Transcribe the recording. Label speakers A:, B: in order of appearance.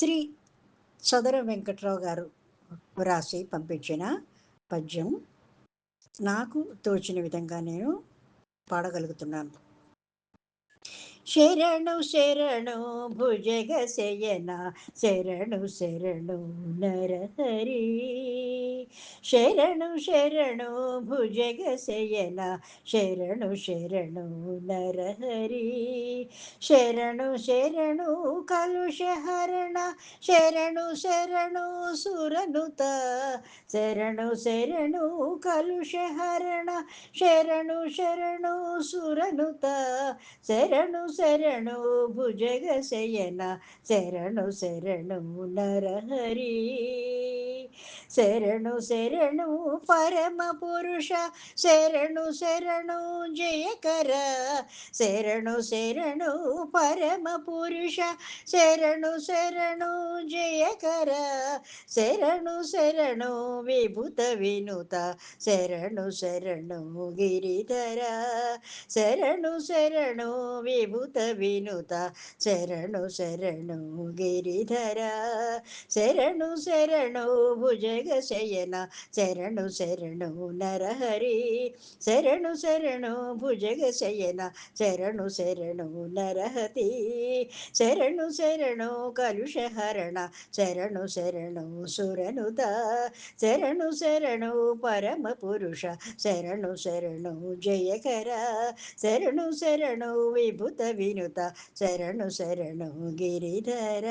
A: శ్రీ సదర వెంకట్రావు గారు వ్రాసి పంపించిన పద్యం నాకు తోచిన విధంగా నేను పాడగలుగుతున్నాను. శరణు శరణు భుజగ శయన, శరణు శరణు నరహరి. శరణు శరణు భుజగ శయన, శరణు శరణు నరహరి. శరణు శరణు కలుషహరణ, శరణు శరణు సురనుత. శరణు శరణు కలుషహరణ, శరణు శరణు సురనుత. శరణు శరణు భుజగ శయన, శరణు శరణు నరహరి. శరణు శరణు పరమ పురుష, శరణు శరణు జయకర. శరణు శరణు పరమ పురుష, శరణు శరణు జయకర. శరణు శరణు విభుత వినుత, శరణు శరణు గిరిధర. శరణు శరణు విభుత వినుత, శరణు శరణు గిరిధర. శరణు శరణు భుజగ శయన, శరణు శరణు నరహరి. శరణు శరణు భుజగ శయన, శరణు శరణు నరహతి. శరణు శరణు కలుషహరణ, శరణు శరణు సురనుత. శరణు శరణు పరమ పురుష, శరణు శరణు జయకర. శరణు శరణు విభుత వినుత, శరణు శరణు గిరిధర.